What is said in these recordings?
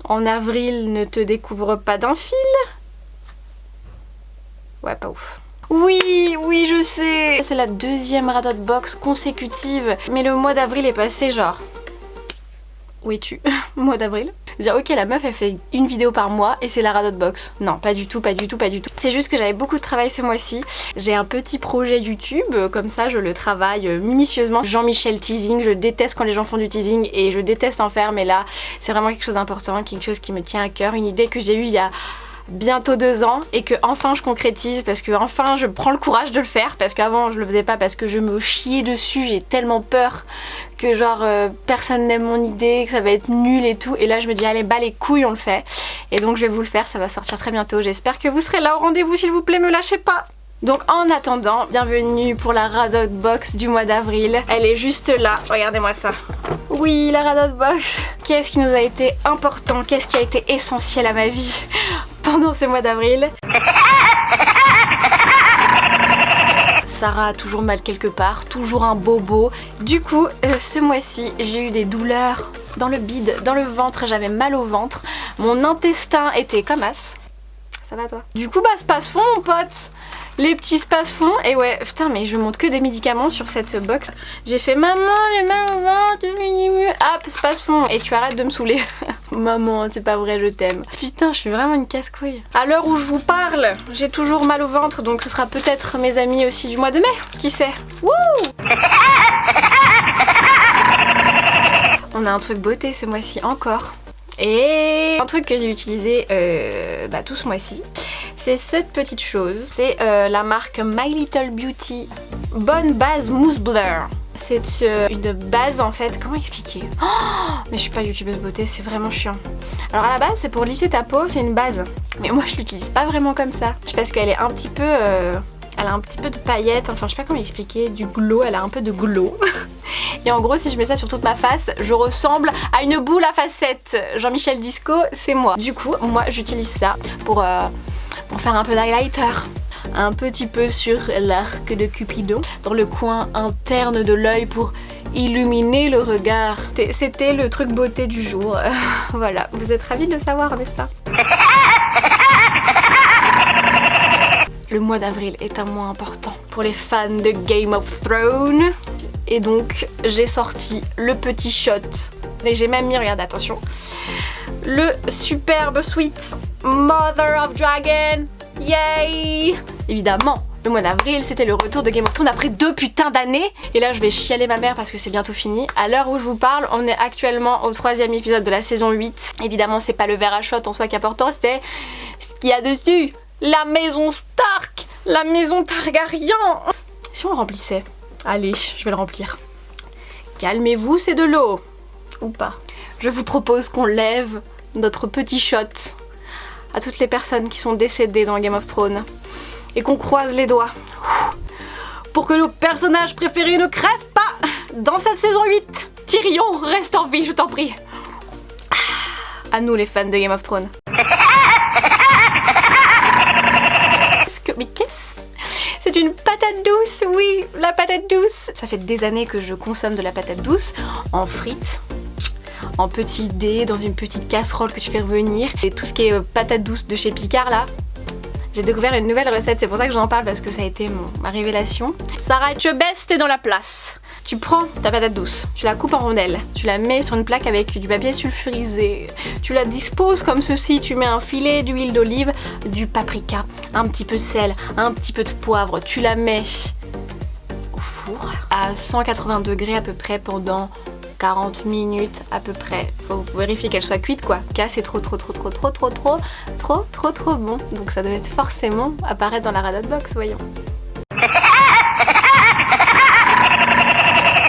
En avril, ne te découvre pas d'un fil. Ouais, pas ouf. Oui, oui, je sais. C'est la deuxième Radot Box consécutive. Mais le mois d'avril est passé genre... Où es-tu? Mois d'avril. Dire ok, la meuf elle fait une vidéo par mois et c'est la Radot Box. Non, pas du tout, pas du tout, pas du tout. C'est juste que j'avais beaucoup de travail ce mois-ci. J'ai un petit projet YouTube, comme ça je le travaille minutieusement. Jean-Michel teasing, je déteste quand les gens font du teasing et je déteste en faire, mais là c'est vraiment quelque chose d'important, quelque chose qui me tient à cœur, une idée que j'ai eue il y a bientôt 2 ans et que enfin je concrétise parce que enfin je prends le courage de le faire, parce qu'avant je le faisais pas parce que je me chiais dessus, j'ai tellement peur que genre personne n'aime mon idée, que ça va être nul et tout, et là je me dis allez bas les couilles on le fait, et donc je vais vous le faire, ça va sortir très bientôt, j'espère que vous serez là au rendez-vous s'il vous plaît, me lâchez pas. Donc en attendant, bienvenue pour la Radot Box du mois d'avril. Elle est juste là, regardez-moi ça. Oui, la Radot Box. Qu'est-ce qui nous a été important, qu'est-ce qui a été essentiel à ma vie pendant ce mois d'avril? Sarah a toujours mal quelque part, toujours un bobo. Du coup, ce mois-ci, j'ai eu des douleurs dans le bide, dans le ventre, j'avais mal au ventre. Mon intestin était comme as. Ça va toi? Du coup, bah space-fond mon pote. Les petits space-fonds, et ouais, putain mais je monte que des médicaments sur cette box. J'ai fait maman, j'ai mal au ventre, hop, space-fond, et tu arrêtes de me saouler. Maman, c'est pas vrai, je t'aime. Putain, je suis vraiment une casse-couille. À l'heure où je vous parle, j'ai toujours mal au ventre, donc ce sera peut-être mes amis aussi du mois de mai, qui sait. Wouh! On a un truc beauté ce mois-ci encore. Et un truc que j'ai utilisé tout ce mois-ci, c'est cette petite chose. C'est la marque My Little Beauty Bonne Base Mousse Blur. C'est une base en fait, comment expliquer? Oh, mais je suis pas youtubeuse beauté, c'est vraiment chiant. Alors à la base c'est pour lisser ta peau, c'est une base. Mais moi je l'utilise pas vraiment comme ça. Parce qu'elle est un petit peu... elle a un petit peu de paillettes, enfin je sais pas comment expliquer, du glow, elle a un peu de glow. Et en gros si je mets ça sur toute ma face, je ressemble à une boule à facettes. Jean-Michel Disco, c'est moi. Du coup, moi j'utilise ça pour faire un peu d'highlighter. Un petit peu sur l'arc de Cupidon, dans le coin interne de l'œil pour illuminer le regard. C'était le truc beauté du jour. Voilà, vous êtes ravis de le savoir, n'est-ce pas? Le mois d'avril est un mois important pour les fans de Game of Thrones. Et donc, j'ai sorti le petit shot. Et j'ai même mis, regarde, attention, le superbe sweet Mother of Dragon. Yay! Évidemment, le mois d'avril, c'était le retour de Game of Thrones après 2 putains d'années. Et là, je vais chialer ma mère parce que c'est bientôt fini. À l'heure où je vous parle, on est actuellement au 3e épisode de la saison 8. Évidemment, c'est pas le verre à shot en soi qui est important, c'est ce qu'il y a dessus. La maison Stark, la maison Targaryen. Si on le remplissait, allez, je vais le remplir. Calmez-vous, c'est de l'eau. Ou pas. Je vous propose qu'on lève notre petit shot à toutes les personnes qui sont décédées dans Game of Thrones et qu'on croise les doigts pour que nos personnages préférés ne crèvent pas dans cette saison 8. Tyrion, reste en vie, je t'en prie. À nous les fans de Game of Thrones. Mais qu'est-ce? C'est une patate douce, oui, la patate douce. Ça fait des années que je consomme de la patate douce en frites, en petits dés, dans une petite casserole que tu fais revenir. Et tout ce qui est patate douce de chez Picard là, j'ai découvert une nouvelle recette, c'est pour ça que j'en parle, parce que ça a été ma révélation. Sarah Etchebest est dans la place. Tu prends ta patate douce, tu la coupes en rondelles, tu la mets sur une plaque avec du papier sulfurisé, tu la disposes comme ceci, tu mets un filet d'huile d'olive, du paprika, un petit peu de sel, un petit peu de poivre, tu la mets au four à 180 degrés à peu près pendant 40 minutes à peu près. Faut vérifier qu'elle soit cuite quoi. Car c'est trop bon. Donc ça devait forcément apparaître dans la Radot Box, voyons.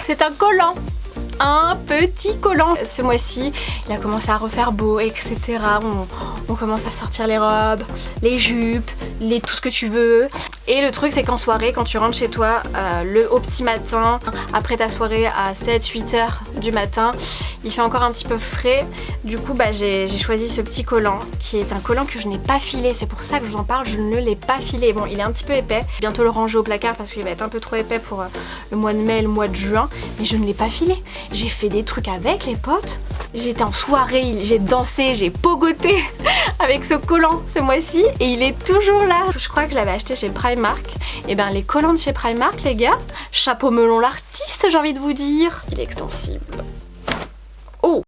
C'est un collant. Un petit collant. Ce mois-ci, il a commencé à refaire beau, etc. On commence à sortir les robes, les jupes, tout ce que tu veux. Et le truc, c'est qu'en soirée, quand tu rentres chez toi, au petit matin, après ta soirée à 7-8 heures du matin, Il fait encore un petit peu frais. Du coup bah j'ai choisi ce petit collant qui est un collant que je n'ai pas filé. C'est pour ça que je vous en parle, je ne l'ai pas filé. Bon, il est un petit peu épais. Bientôt le ranger au placard parce qu'il va être un peu trop épais pour le mois de mai et le mois de juin. Mais je ne l'ai pas filé. J'ai fait des trucs avec les potes. J'étais en soirée, j'ai dansé, j'ai pogoté avec ce collant ce mois-ci et il est toujours là. Je crois que je l'avais acheté chez Primark. Et ben les collants de chez Primark les gars, chapeau melon l'artiste j'ai envie de vous dire. Il est extensible. Oh.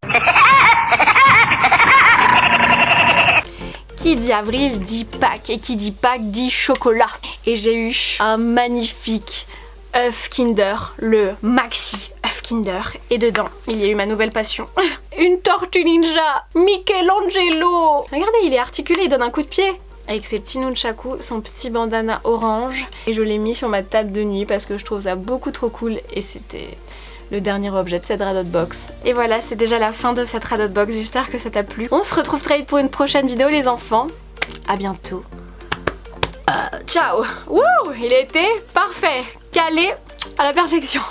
Qui dit avril dit Pâques et qui dit Pâques dit chocolat. Et j'ai eu un magnifique œuf Kinder, le Maxi œuf Kinder. Et dedans, il y a eu ma nouvelle passion. Une tortue ninja Michelangelo. Regardez, il est articulé, il donne un coup de pied. Avec ses petits nunchaku, son petit bandana orange. Et je l'ai mis sur ma table de nuit parce que je trouve ça beaucoup trop cool. Et c'était le dernier objet de cette Radot Box. Et voilà, c'est déjà la fin de cette Radot Box. J'espère que ça t'a plu. On se retrouve très vite pour une prochaine vidéo les enfants. À bientôt. Ciao. Wouh, il a été parfait. Calé à la perfection.